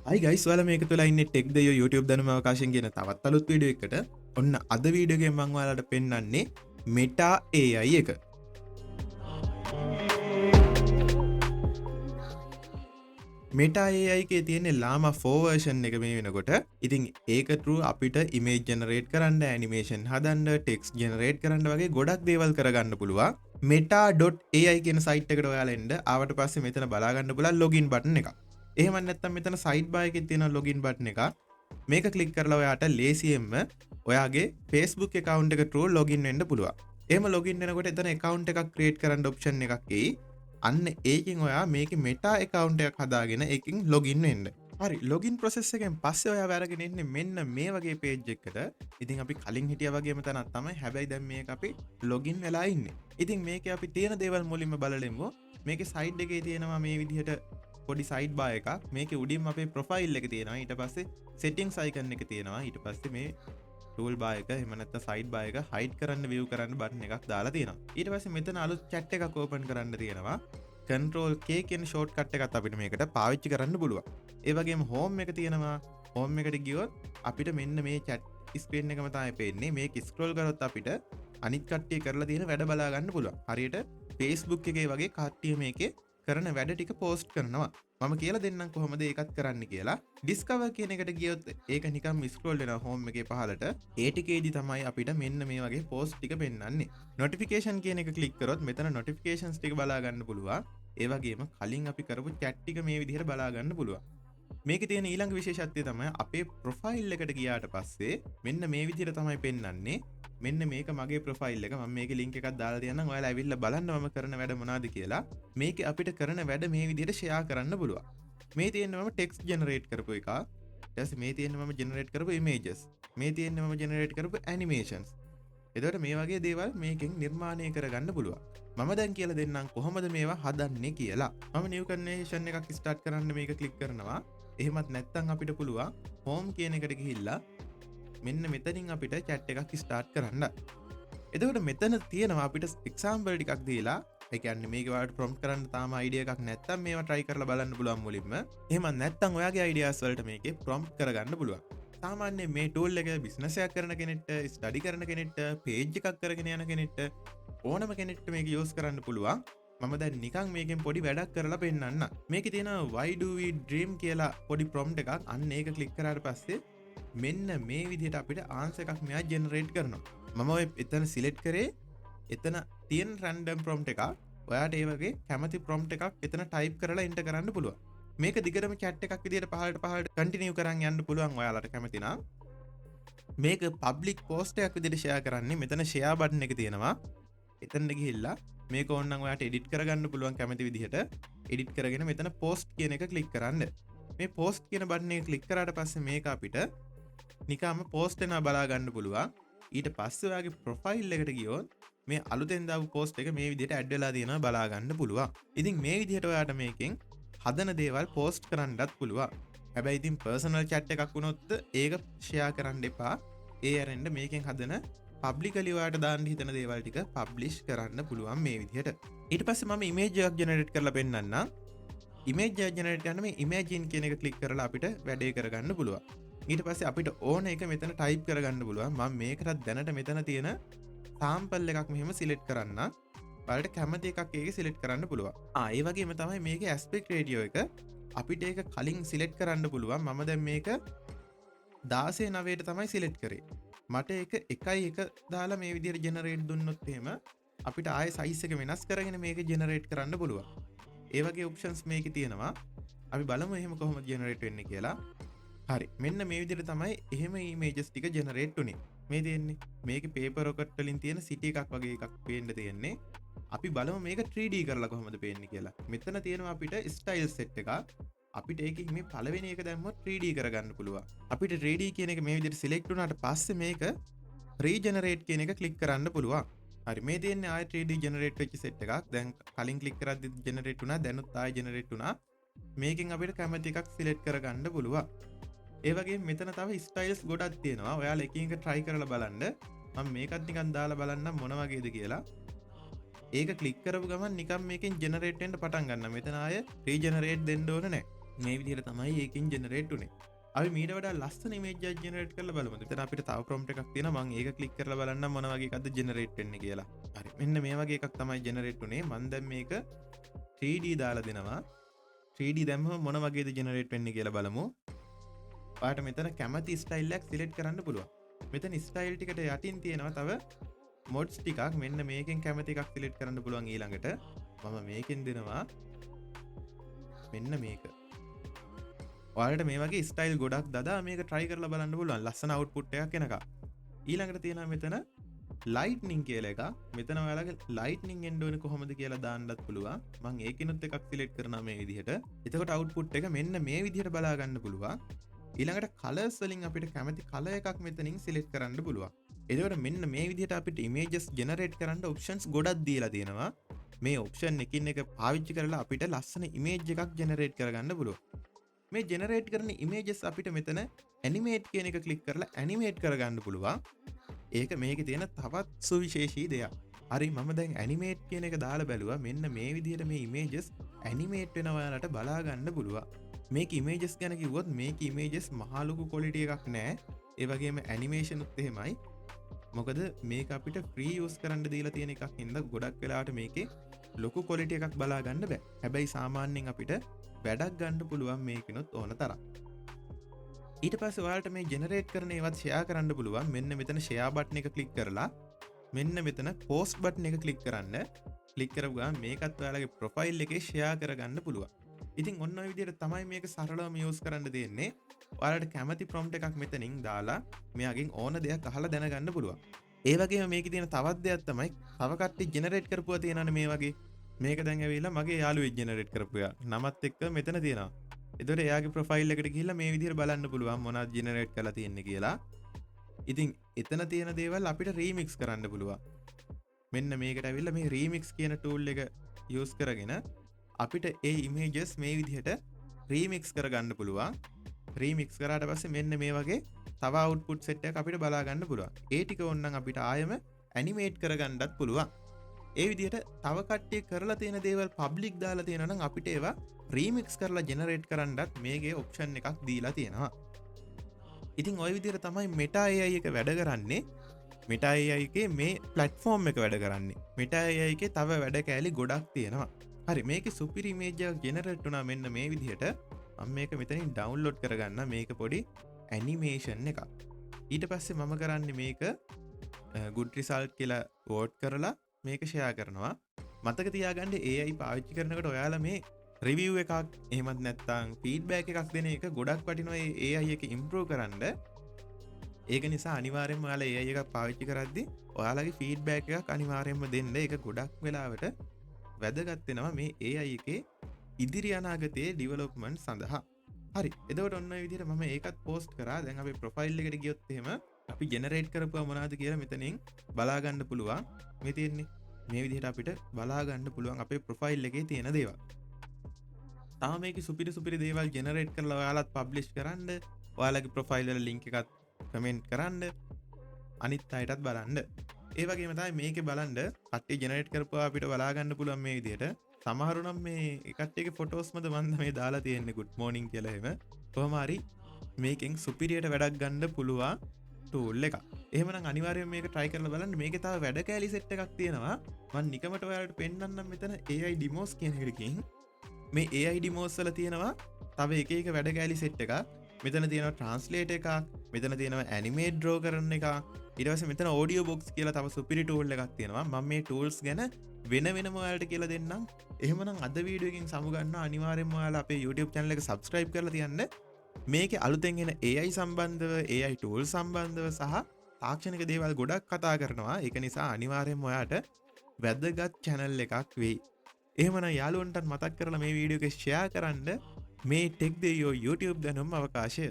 අයි guys ඔයාලා මේක තුලා ඉන්නේ ටෙක් දෙයෝ YouTube දැනුම අවකාශයෙන් කියන තවත් අලුත් වීඩියෝ එකකට. ඔන්න අද වීඩියෝ එකෙන් මම ඔයාලට පෙන්නන්නේ Meta AI එක. Meta AI එකේ තියෙන Llama 4 version එක මේ වෙනකොට. ඉතින් ඒක through අපිට image generate කරන්න, animation හදන්න, text generate කරන්න වගේ ගොඩක් දේවල් කරගන්න පුළුවන්. meta.ai කියන site එකට ඔයාලා එන්න. ආවට පස්සේ මෙතන බලා ගන්න පුළුවන් login button එක. එහෙම නැත්නම් මෙතන සයිඩ් බාර් එකේ තියෙන login button එක මේක ක්ලික් කරලා ඔයාට ලේසියෙන්ම ඔයාගේ Facebook account එක through login වෙන්න පුළුවන්. එහෙම login වෙනකොට එතන account එකක් create කරන්න option එකක් එයි. අන්න ඒකෙන් ඔයා මේකේ Meta account එකක් හදාගෙන ඒකෙන් login වෙන්න. හරි login process එකෙන් පස්සේ ඔයා අරගෙන ඉන්නේ මෙන්න මේ වගේ page එකකට. ඉතින් අපි කලින් හිටියා වගේම තැනක් තමයි. හැබැයි දැන් මේක අපි login වෙලා ඉන්නේ. ඉතින් මේකේ අපි තියෙන දේවල් මුලින්ම බලලෙමු. මේකේ side එකේ තියෙනවා මේ විදිහට පොඩි සයිඩ් බාර් එකක්. මේකේ උඩින් අපේ ප්‍රොෆයිල් එක තියෙනවා. ඊට පස්සේ settings icon එක තියෙනවා. ඊට පස්සේ මේ tool bar එක එහෙම නැත්නම් side bar එක hide කරන්න view කරන්න button එකක් දාලා තියෙනවා. ඊට පස්සේ මෙතන අලුත් chat එකක් open කරන්න තියෙනවා. control K කියන shortcut එකත් අපිට මේකට පාවිච්චි කරන්න පුළුවන්. ඒ වගේම home එක තියෙනවා. home එකට ගියොත් අපිට මෙන්න මේ chat screen එකම තමයි පේන්නේ. මේක scroll කරොත් අපිට අනිත් කට්ටිය කරලා තියෙන වැඩ බලා ගන්න පුළුවන්. හරියට Facebook එකේ වගේ කට්ටිය මේකේ කරන වැඩ ටික පෝස්ට් කරනවා. මම කියලා දෙන්නම් කොහොමද ඒකත් කරන්න කියලා. ඩිස්කවර් කියන එකට ගියොත් ඒක නිකන් ස්ක්‍රෝල් වෙනවා හෝම් එකේ පහළට. ඒ ටිකේදී තමයි අපිට මෙන්න මේ වගේ පෝස්ට් ටික පෙන්වන්නේ. නොටිෆිකේෂන් කියන එක ක්ලික් කරොත් මෙතන නොටිෆිකේෂන්ස් ටික බලා ගන්න පුළුවන්. ඒ වගේම කලින් අපි කරපු chat ටික මේ විදිහට බලා ගන්න පුළුවන්. මේකේ තියෙන ඊළඟ විශේෂත්වය තමයි අපේ ප්‍රොෆයිල් එකට ගියාට පස්සේ මෙන්න මේ විදිහට තමයි පෙන්වන්නේ. මෙන්න මේක මගේ ප්‍රොෆයිල් එක. මම මේකේ link එකක් දාලා තියන්නම්. ඔයාලා ඇවිල්ලා බලන්න මම කරන වැඩ මොනවද කියලා. මේකේ අපිට කරන වැඩ මේ විදිහට share කරන්න පුළුවන්. මේ තියෙන්නේ මම text generate කරපු එක. ඊට පස්සේ මේ තියෙන්නේ මම generate කරපු images. මේ තියෙන්නේ මම generate කරපු animations. එතකොට මේ වගේ දේවල් මේකෙන් නිර්මාණය කරගන්න පුළුවන්. මම දැන් කියලා දෙන්නම් කොහොමද මේවා හදන්නේ කියලා. මම new conversation එකක් start කරන්න මේක click කරනවා. එහෙමත් නැත්නම් අපිට පුළුවන් home කියන එකට ගිහිල්ලා මෙන්න මෙතනින් අපිට chat එකක් start කරන්න. එතකොට මෙතන තියෙනවා අපිට example ටිකක් දීලා ඒ කියන්නේ මේක ඔයාලට prompt කරන්න තාම idea එකක් නැත්නම් මේවා try කරලා බලන්න පුළුවන් මුලින්ම. එහෙම නැත්නම් ඔයාගේ ideas වලට මේකේ prompt කරගන්න පුළුවන්. සාමාන්‍යයෙන් මේ tool එක business එකක් කරන කෙනෙක්ට, study කරන කෙනෙක්ට, page එකක් කරගෙන යන කෙනෙක්ට ඕනම කෙනෙක්ට මේක use කරන්න පුළුවන්. මම දැන් නිකන් මේකෙන් පොඩි වැඩක් කරලා පෙන්නන්න. මේකේ තියෙන why do we dream කියලා පොඩි prompt එකක්. අන්න ඒක click කරාට පස්සේ මෙන්න මේ විදිහට අපිට ආන්සර් එකක් මෙයා ජෙනරේට් කරනවා. මම ඔය එතන සිලෙක්ට් කරේ එතන තියෙන රැන්ඩම් ප්‍රොම්ප්ට් එකක්. ඔයාට ඒ වගේ කැමති ප්‍රොම්ප්ට් එකක් එතන ටයිප් කරලා එන්ටර් කරන්න පුළුවන්. මේක දිගටම chat එකක් විදිහට පහළට කන්ටිනියු කරන් යන්න පුළුවන් ඔයාලට කැමති නම්. මේක පබ්ලික් පෝස්ට් එකක් විදිහට ෂෙයා කරන්නේ. මෙතන ෂෙයා බටන් එක තියෙනවා. එතනට ගිහිල්ලා මේක ඕනනම් ඔයාට එඩිට් කරගන්න පුළුවන් කැමති විදිහට. එඩිට් කරගෙන මෙතන පෝස්ට් කියන එක ක්ලික් කරන්න. මේ පෝස්ට් කියන බටන් එක ක්ලික් කරාට පස්සේ මේක අපිට නිකම්ම පෝස්ට් එක බලා ගන්න පුළුවන්. ඊට පස්සේ ඔයාගේ ප්‍රොෆයිල් එකට ගියොත් මේ අලුතෙන් දාපු පෝස්ට් එක මේ විදිහට ඇඩ් වෙලා තියෙනවා බලා ගන්න පුළුවන්. ඉතින් මේ විදිහට ඔයාට මේකෙන් හදන දේවල් පෝස්ට් කරන්නත් පුළුවන්. හැබැයි ඉතින් පර්සනල් chat එකක් වුණොත් ඒක ෂෙයා කරන්න එපා. ඒ අරෙන්න මේකෙන් හදන පබ්ලිකලි ඔයාට දාන්න හිතන දේවල් ටික පබ්ලිෂ් කරන්න පුළුවන් මේ විදිහට. ඊට පස්සේ මම ඉමේජ් එකක් ජෙනරේට් කරලා පෙන්නන්නම්. ඉමේජ් එක ජෙනරේට් කරන්න මේ ඉමේජින් කියන එක ක්ලික් කරලා අපිට වැඩේ කරගන්න පුළුවන්. ඊට පස්සේ අපිට ඕන එක මෙතන ටයිප් කරගන්න පුළුවන්. මම මේකටත් දැනට මෙතන තියෙන සාම්පල් එකක් මෙහෙම සිලෙක්ට් කරන්න. ඔයාලට කැමති එකක් ඒකේ සිලෙක්ට් කරන්න පුළුවන්. ඒ වගේම තමයි මේකේ aspect ratio එක අපිට ඒක කලින් සිලෙක්ට් කරන්න පුළුවන්. මම දැන් මේක 16:9ට තමයි සිලෙක්ට් කරේ. මට ඒක 1:1 දාලා මේ විදිහට ජෙනරේට් දුන්නොත් එහෙම අපිට ආයේ size එක වෙනස් කරගෙන මේක ජෙනරේට් කරන්න පුළුවන්. ඒ වගේ options මේකේ තියෙනවා. අපි බලමු එහෙම කොහොමද ජෙනරේට් වෙන්නේ කියලා. හරි මෙන්න මේ විදිහට තමයි එහෙම images ටික generate උනේ. මේ තියෙන්නේ මේකේ paper rocket වලින් තියෙන city එකක් වගේ එකක් පේන්න තියෙන්නේ. අපි බලමු මේක 3D කරලා කොහොමද පේන්නේ කියලා. මෙතන තියෙනවා අපිට style set එකක්. අපිට ඒකේ මේ පළවෙනි එක දැම්මොත් 3D කරගන්න පුළුවන්. අපිට 3D කියන එක මේ විදිහට select වුණාට පස්සේ මේක regenerate කියන එක click කරන්න පුළුවන්. හරි මේ තියෙන්නේ ආයෙ 3D generate වෙච්ච set එකක්. දැන් කලින් click කරද්දි generate වුණා. දැනුත් ආයෙ generate වුණා. මේකෙන් අපිට කැමති එකක් select කරගන්න පුළුවන්. ඒ වගේ මෙතන තව ස්ටයිල්ස් ගොඩක් තියෙනවා. ඔයාලා එකින් එක try කරලා බලන්න. මම මේකත් නිකන් දාලා බලන්න මොන වගේද කියලා. ඒක ක්ලික් කරපු ගමන් නිකන් මේකෙන් ජෙනරේට් වෙන්න පටන් ගන්නවා. මෙතන ආය රීජෙනරේට් දෙන්න ඕන නැහැ. මේ විදිහට තමයි ඒකෙන් ජෙනරේට් උනේ. අපි මීට වඩා ලස්සන ඉමේජ් එකක් ජෙනරේට් කරලා බලමු. එතන අපිට තව ප්‍රොම්ප්ට් එකක් තියෙනවා. මම ඒක ක්ලික් කරලා බලන්නම් මොන වගේ එකක්ද ජෙනරේට් වෙන්නේ කියලා. හරි. මෙන්න මේ වගේ එකක් තමයි ජෙනරේට් උනේ. මම දැන් මේක 3D දාලා දෙනවා. 3D දැම්මම මොන වගේද ජෙනරේට් වෙන්නේ කියලා බලමු. ඔයාලට මෙතන කැමති ස්ටයිල් එකක් සිලෙක්ට් කරන්න පුළුවන්. මෙතන ස්ටයිල් ටිකට යටින් තියෙනවා තව මොඩ්ස් ටිකක්. මෙන්න මේකෙන් කැමති එකක් සිලෙක්ට් කරන්න පුළුවන් ඊළඟට. මම මේකෙන් දෙනවා මෙන්න මේක. ඔයාලට මේ වගේ ස්ටයිල් ගොඩක් දදා මේක try කරලා බලන්න පුළුවන්. ලස්සන output එකක් එනකම්. ඊළඟට තියෙනවා මෙතන lightning කියලා එකක්. මෙතන ඔයාලගේ lightning එන්න ඕනේ කොහොමද කියලා දාන්නත් පුළුවන්. මම ඒකිනුත් එකක් සිලෙක්ට් කරනවා මේ විදිහට. එතකොට output එක මෙන්න මේ විදිහට බලා ගන්න පුළුවන්. ඊළඟට colors වලින් අපිට කැමති color එකක් මෙතනින් select කරන්න පුළුවන්. එතකොට මෙන්න මේ විදිහට අපිට images generate කරන්න options ගොඩක් දීලා තියෙනවා. මේ option එකින් එක පාවිච්චි කරලා අපිට ලස්සන image එකක් generate කරගන්න පුළුවන්. මේ generate කරන images අපිට මෙතන animate කියන එක click කරලා animate කරගන්න පුළුවන්. ඒක මේකේ තියෙන තවත් සුවිශේෂී දෙයක්. හරි මම දැන් animate කියන එක දාලා බැලුවා. මෙන්න මේ විදිහට මේ images animate වෙනවා ඔයාලට බලා ගන්න පුළුවන්. මේක images ගැන කිව්වොත් මේක images මහා ලොකු quality එකක් නෑ. ඒ වගේම animation උත් එහෙමයි. මොකද මේක අපිට free use කරන්න දීලා තියෙන එකක් හින්දා ගොඩක් වෙලාවට මේකේ ලොකු quality එකක් බලා ගන්න බෑ. හැබැයි සාමාන්‍යයෙන් අපිට වැඩක් ගන්න පුළුවන් මේකිනුත් ඕන තරම්. ඊට පස්සේ ඔයාලට මේ generate කරන ඒවත් share කරන්න පුළුවන්. මෙන්න මෙතන share button එක click කරලා මෙන්න මෙතන post button එක click කරන්න. click කරපු ගමන් මේකත් ඔයාලගේ profile එකේ share කරගන්න පුළුවන්. ඉතින් ඔන්න ඔය විදිහට තමයි මේක සරලවම use කරන්න දෙන්නේ. ඔයාලට කැමති prompt එකක් මෙතනින් දාලා මෙයාගෙන් ඕන දෙයක් අහලා දැනගන්න පුළුවන්. ඒ වගේම මේකේ තියෙන තවත් දෙයක් තමයි තව කට්ටිය generate කරපුවා තියෙනවානේ මේ වගේ. මේක දැන් ඇවිල්ලා මගේ යාළුවෙක් generate කරපු එක. නමත් එක්ක මෙතන තියෙනවා. එතකොට එයාගේ profile එකට ගිහිල්ලා මේ විදිහට බලන්න පුළුවන් මොනවද generate කරලා තියෙන්නේ කියලා. ඉතින් එතන තියෙන දේවල් අපිට remix කරන්න පුළුවන්. මෙන්න මේකට ඇවිල්ලා මේ remix කියන tool එක use කරගෙන අපිට ඒ images මේ විදිහට remix කරගන්න පුළුවන්. remix කරාට පස්සේ මෙන්න මේ වගේ තව output set එකක් අපිට බලා ගන්න පුළුවන්. ඒ ටික ඕනනම් අපිට ආයෙම animate කරගන්නත් පුළුවන්. ඒ විදිහට තව කට්ටිය කරලා තියෙන දේවල් public දාලා තියෙනවා නම් අපිට ඒවා remix කරලා generate කරන්නත් මේකේ option එකක් දීලා තියෙනවා. ඉතින් ওই විදිහට තමයි Meta AI එක වැඩ කරන්නේ. Meta AI එකේ මේ platform එක වැඩ කරන්නේ. Meta AI එකේ තව වැඩ කෑලි ගොඩක් තියෙනවා. හරි මේකේ superior image එකක් generate වුණා මෙන්න මේ විදිහට. මම මේක මෙතනින් download කරගන්න. මේක පොඩි animation එකක්. ඊට පස්සේ මම කරන්නේ මේක good result කියලා vote කරලා මේක share කරනවා. මතක තියාගන්න AI පාවිච්චි කරනකොට ඔයාලා මේ review එකක් එහෙමත් නැත්නම් feedback එකක් දෙන එක ගොඩක් වටිනවා ඒ AI එක improve කරන්න. ඒක නිසා අනිවාර්යෙන්ම ඔයාලා AI එකක් පාවිච්චි කරද්දී ඔයාලගේ feedback එකක් අනිවාර්යෙන්ම දෙන්න. ඒක ගොඩක් වෙලාවට වැදගත් වෙනවා මේ AI එකේ ඉදිරි අනාගතයේ development සඳහා. හරි. එතකොට ඔන්න ඔය විදිහට මම ඒකත් post කරා. දැන් අපේ profile එකට ගියොත් එහෙම අපි generate කරපුවා මොනවද කියලා මෙතනින් බලා ගන්න පුළුවන්. මේ තියෙන්නේ මේ විදිහට අපිට බලා ගන්න පුළුවන් අපේ profile එකේ තියෙන දේවල්. තාම මේකේ සුපිරි දේවල් generate කරලා ඔයාලත් publish කරන්න. ඔයාලගේ profile වල link එකත් comment කරන්න. අනිත් අයටත් බලන්න. ඒ වගේම තමයි මේකේ බලන්න කට්ටිය generate කරපුවා අපිට බලා ගන්න පුළුවන් මේ විදිහට. සමහරු නම් මේ කට්ටියගේ photos මත මන්ද මේ දාලා තියෙන්නේ good morning කියලා එහෙම. කොහොම හරි මේකෙන් superior වැඩක් ගන්න පුළුවන් tool එකක්. එහෙමනම් අනිවාර්යයෙන් මේක try කරලා බලන්න. මේකේ තව වැඩ කැලි set එකක් තියෙනවා. මම නිකමට ඔයාලට පෙන්නන්නම් මෙතන AI demos කියන එකකින්. මේ AI demos වල තියෙනවා තව එක වැඩ කැලි set එකක්. මෙතන තියෙනවා translate එකක්. මෙතන තියෙනවා animate draw කරන එකක්. ඊට පස්සේ මෙතන audio box කියලා තව superior tool එකක් තියෙනවා. මම මේ tools ගැන වෙනම ඔයාලට කියලා දෙන්නම්. එහෙමනම් අද වීඩියෝ එකකින් සමුගන්නවා. අනිවාර්යයෙන්ම ඔයාලා අපේ YouTube channel එක subscribe කරලා තියන්න. මේකේ අලුතෙන් එන AI සම්බන්ධව, AI tool සම්බන්ධව සහ තාක්ෂණික දේවල් ගොඩක් කතා කරනවා. ඒක නිසා අනිවාර්යයෙන්ම ඔයාට වැදගත් channel එකක් වෙයි. එහෙමනම් යාළුවන්ටත් මතක් කරලා මේ වීඩියෝ එක share කරන්න. මේ ටෙක් දෙවියෝ YouTube දැනුම් අවකාශය